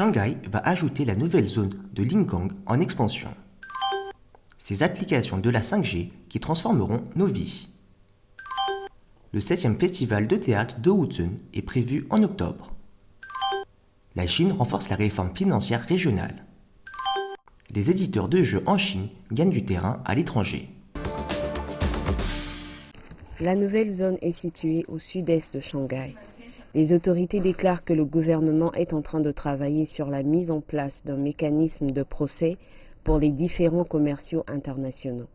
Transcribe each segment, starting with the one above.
Shanghai va ajouter la nouvelle zone de Lingang en expansion. Ces applications de la 5G qui transformeront nos vies. Le 7e festival de théâtre de Wuzhen est prévu en octobre. La Chine renforce la réforme financière régionale. Les éditeurs de jeux en Chine gagnent du terrain à l'étranger. La nouvelle zone est située au sud-est de Shanghai. Les autorités déclarent que le gouvernement est en train de travailler sur la mise en place d'un mécanisme de procès pour les différents commerciaux internationaux.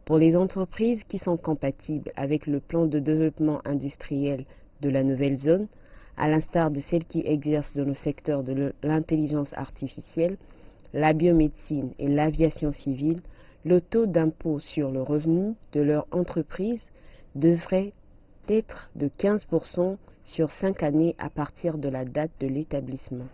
Pour les entreprises qui sont compatibles avec le plan de développement industriel de la nouvelle zone, à l'instar de celles qui exercent dans le secteur de l'intelligence artificielle, la biomédecine et l'aviation civile, le taux d'impôt sur le revenu de leur entreprise devrait être de 15% sur 5 années à partir de la date de l'établissement.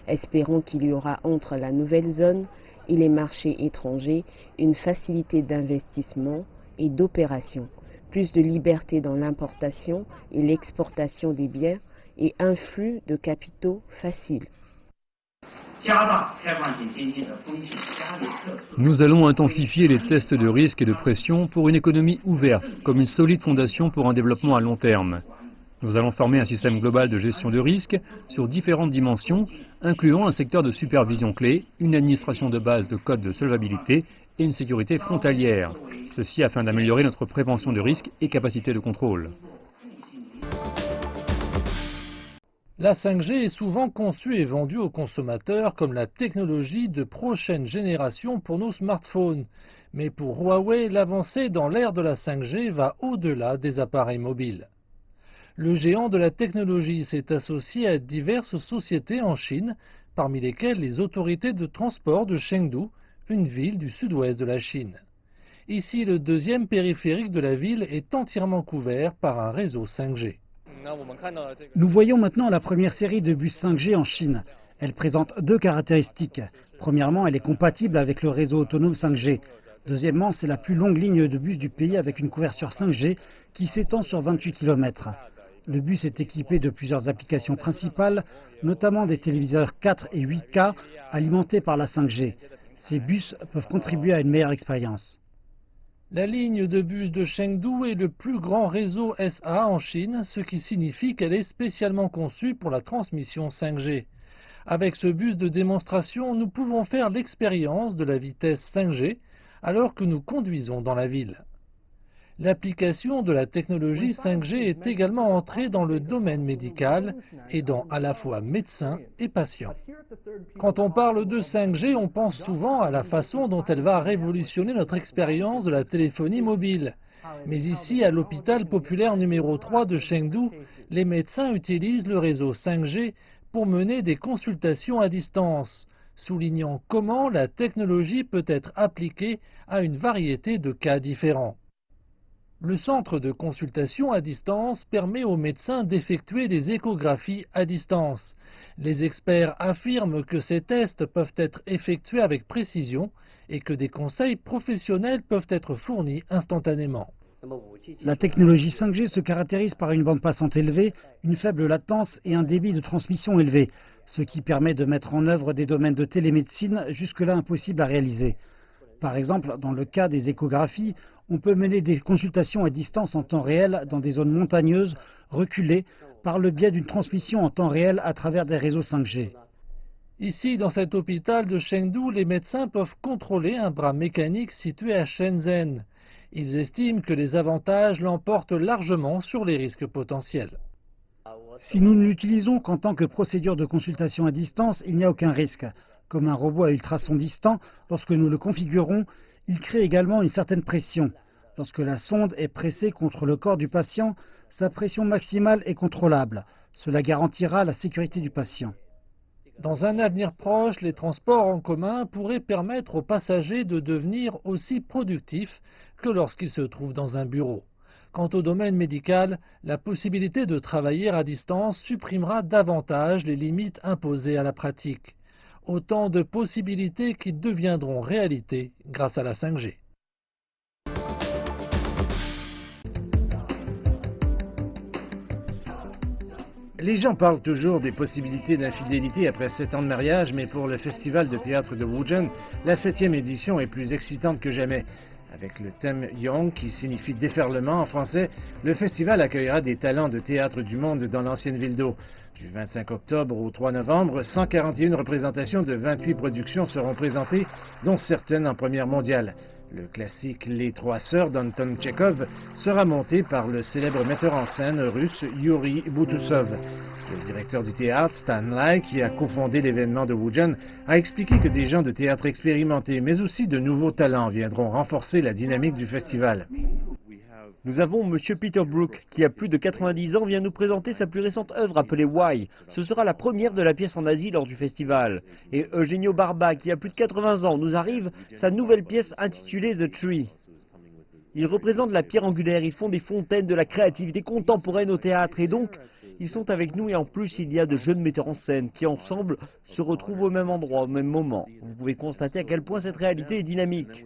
Espérons qu'il y aura entre la nouvelle zone et les marchés étrangers une facilité d'investissement et d'opération, plus de liberté dans l'importation et l'exportation des biens et un flux de capitaux facile. Nous allons intensifier les tests de risque et de pression pour une économie ouverte, comme une solide fondation pour un développement à long terme. Nous allons former un système global de gestion de risque sur différentes dimensions, incluant un secteur de supervision clé, une administration de base de codes de solvabilité et une sécurité frontalière. Ceci afin d'améliorer notre prévention de risque et capacité de contrôle. La 5G est souvent conçue et vendue aux consommateurs comme la technologie de prochaine génération pour nos smartphones. Mais pour Huawei, l'avancée dans l'ère de la 5G va au-delà des appareils mobiles. Le géant de la technologie s'est associé à diverses sociétés en Chine, parmi lesquelles les autorités de transport de Chengdu, une ville du sud-ouest de la Chine. Ici, le deuxième périphérique de la ville est entièrement couvert par un réseau 5G. Nous voyons maintenant la première série de bus 5G en Chine. Elle présente deux caractéristiques. Premièrement, elle est compatible avec le réseau autonome 5G. Deuxièmement, c'est la plus longue ligne de bus du pays avec une couverture 5G qui s'étend sur 28 km. Le bus est équipé de plusieurs applications principales, notamment des téléviseurs 4 et 8K alimentés par la 5G. Ces bus peuvent contribuer à une meilleure expérience. La ligne de bus de Chengdu est le plus grand réseau SA en Chine, ce qui signifie qu'elle est spécialement conçue pour la transmission 5G. Avec ce bus de démonstration, nous pouvons faire l'expérience de la vitesse 5G alors que nous conduisons dans la ville. L'application de la technologie 5G est également entrée dans le domaine médical, aidant à la fois médecins et patients. Quand on parle de 5G, on pense souvent à la façon dont elle va révolutionner notre expérience de la téléphonie mobile. Mais ici, à l'hôpital populaire numéro 3 de Chengdu, les médecins utilisent le réseau 5G pour mener des consultations à distance, soulignant comment la technologie peut être appliquée à une variété de cas différents. Le centre de consultation à distance permet aux médecins d'effectuer des échographies à distance. Les experts affirment que ces tests peuvent être effectués avec précision et que des conseils professionnels peuvent être fournis instantanément. La technologie 5G se caractérise par une bande passante élevée, une faible latence et un débit de transmission élevé, ce qui permet de mettre en œuvre des domaines de télémédecine jusque-là impossibles à réaliser. Par exemple, dans le cas des échographies, on peut mener des consultations à distance en temps réel dans des zones montagneuses, reculées, par le biais d'une transmission en temps réel à travers des réseaux 5G. Ici, dans cet hôpital de Chengdu, les médecins peuvent contrôler un bras mécanique situé à Shenzhen. Ils estiment que les avantages l'emportent largement sur les risques potentiels. Si nous ne l'utilisons qu'en tant que procédure de consultation à distance, il n'y a aucun risque. Comme un robot à ultrasons distant, lorsque nous le configurons, il crée également une certaine pression. Lorsque la sonde est pressée contre le corps du patient, sa pression maximale est contrôlable. Cela garantira la sécurité du patient. Dans un avenir proche, les transports en commun pourraient permettre aux passagers de devenir aussi productifs que lorsqu'ils se trouvent dans un bureau. Quant au domaine médical, la possibilité de travailler à distance supprimera davantage les limites imposées à la pratique. Autant de possibilités qui deviendront réalité grâce à la 5G. Les gens parlent toujours des possibilités d'infidélité après 7 ans de mariage, mais pour le festival de théâtre de Wuzhen, la 7e édition est plus excitante que jamais. Avec le thème Young, qui signifie déferlement en français, le festival accueillera des talents de théâtre du monde dans l'ancienne ville d'O. Du 25 octobre au 3 novembre, 141 représentations de 28 productions seront présentées, dont certaines en première mondiale. Le classique Les Trois Sœurs d'Anton Tchekhov sera monté par le célèbre metteur en scène russe Yuri Boutoussov. Le directeur du théâtre, Stan Lai, qui a cofondé l'événement de Wuzhen, a expliqué que des gens de théâtre expérimentés, mais aussi de nouveaux talents, viendront renforcer la dynamique du festival. Nous avons M. Peter Brook, qui a plus de 90 ans, vient nous présenter sa plus récente œuvre appelée Why. Ce sera la première de la pièce en Asie lors du festival. Et Eugenio Barba, qui a plus de 80 ans, nous arrive sa nouvelle pièce intitulée The Tree. Ils représentent la pierre angulaire, ils font des fontaines de la créativité contemporaine au théâtre. Et donc, ils sont avec nous et en plus, il y a de jeunes metteurs en scène qui, ensemble, se retrouvent au même endroit, au même moment. Vous pouvez constater à quel point cette réalité est dynamique.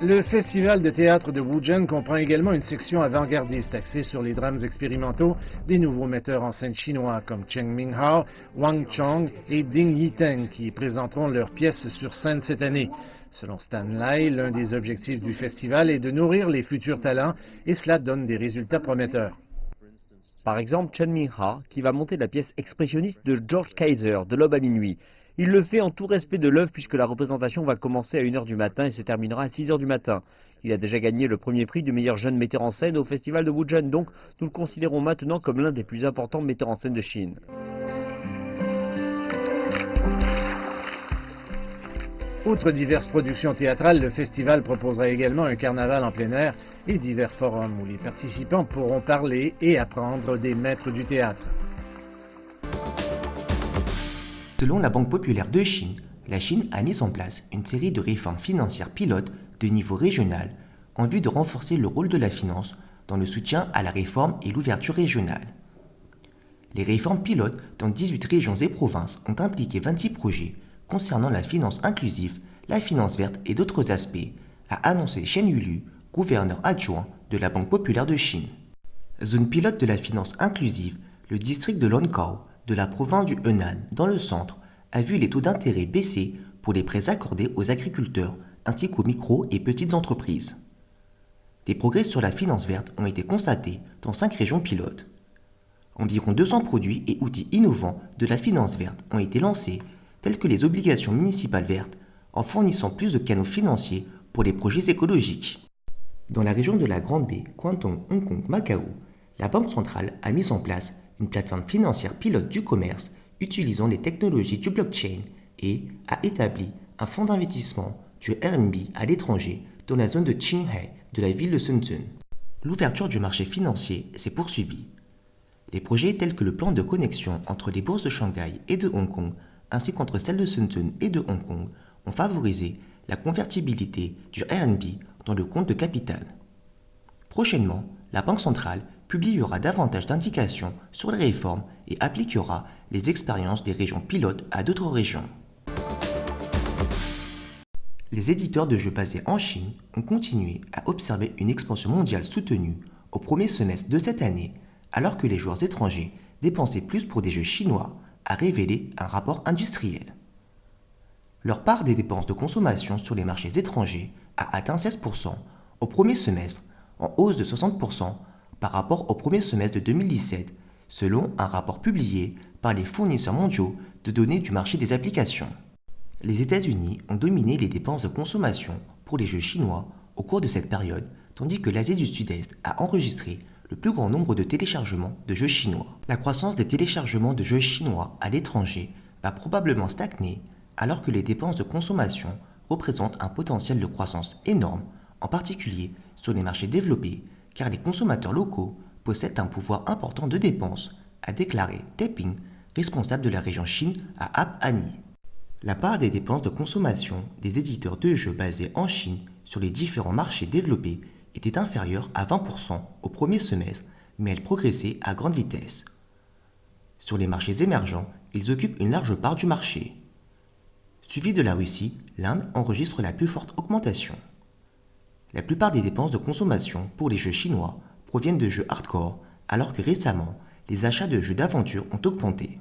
Le festival de théâtre de Wuzhen comprend également une section avant-gardiste axée sur les drames expérimentaux des nouveaux metteurs en scène chinois comme Cheng Minghao, Wang Chong et Ding Yiteng qui présenteront leurs pièces sur scène cette année. Selon Stan Lai, l'un des objectifs du festival est de nourrir les futurs talents et cela donne des résultats prometteurs. Par exemple, Chen Minghao qui va monter la pièce expressionniste de George Kaiser, de l'Aube à minuit. Il le fait en tout respect de l'œuvre puisque la représentation va commencer à 1h du matin et se terminera à 6h du matin. Il a déjà gagné le premier prix du meilleur jeune metteur en scène au festival de Wuzhen, donc nous le considérons maintenant comme l'un des plus importants metteurs en scène de Chine. Outre diverses productions théâtrales, le festival proposera également un carnaval en plein air et divers forums où les participants pourront parler et apprendre des maîtres du théâtre. Selon la Banque populaire de Chine, la Chine a mis en place une série de réformes financières pilotes de niveau régional en vue de renforcer le rôle de la finance dans le soutien à la réforme et l'ouverture régionale. Les réformes pilotes dans 18 régions et provinces ont impliqué 26 projets concernant la finance inclusive, la finance verte et d'autres aspects, a annoncé Chen Yulu, gouverneur adjoint de la Banque populaire de Chine. Zone pilote de la finance inclusive, le district de Lonkao, de la province du Henan, dans le centre, a vu les taux d'intérêt baisser pour les prêts accordés aux agriculteurs ainsi qu'aux micro et petites entreprises. Des progrès sur la finance verte ont été constatés dans 5 régions pilotes. Environ 200 produits et outils innovants de la finance verte ont été lancés, tels que les obligations municipales vertes, en fournissant plus de canaux financiers pour les projets écologiques. Dans la région de la Grande Baie, Guangdong, Hong Kong, Macao, la Banque centrale a mis en place une plateforme financière pilote du commerce utilisant les technologies du blockchain et a établi un fonds d'investissement du RMB à l'étranger dans la zone de Qinghai de la ville de Shenzhen. L'ouverture du marché financier s'est poursuivie. Les projets tels que le plan de connexion entre les bourses de Shanghai et de Hong Kong ainsi qu'entre celles de Shenzhen et de Hong Kong ont favorisé la convertibilité du RMB dans le compte de capital. Prochainement, la Banque centrale publiera davantage d'indications sur les réformes et appliquera les expériences des régions pilotes à d'autres régions. Les éditeurs de jeux basés en Chine ont continué à observer une expansion mondiale soutenue au premier semestre de cette année, alors que les joueurs étrangers dépensaient plus pour des jeux chinois, a révélé un rapport industriel. Leur part des dépenses de consommation sur les marchés étrangers a atteint 16% au premier semestre, en hausse de 60% par rapport au premier semestre de 2017, selon un rapport publié par les fournisseurs mondiaux de données du marché des applications. Les États-Unis ont dominé les dépenses de consommation pour les jeux chinois au cours de cette période, tandis que l'Asie du Sud-Est a enregistré le plus grand nombre de téléchargements de jeux chinois. La croissance des téléchargements de jeux chinois à l'étranger va probablement stagner, alors que les dépenses de consommation représentent un potentiel de croissance énorme, en particulier sur les marchés développés, car les consommateurs locaux possèdent un pouvoir important de dépenses, a déclaré Taiping, responsable de la région Chine à App Annie. La part des dépenses de consommation des éditeurs de jeux basés en Chine sur les différents marchés développés était inférieure à 20% au premier semestre, mais elle progressait à grande vitesse. Sur les marchés émergents, ils occupent une large part du marché. Suivi de la Russie, l'Inde enregistre la plus forte augmentation. La plupart des dépenses de consommation pour les jeux chinois proviennent de jeux hardcore, alors que récemment, les achats de jeux d'aventure ont augmenté.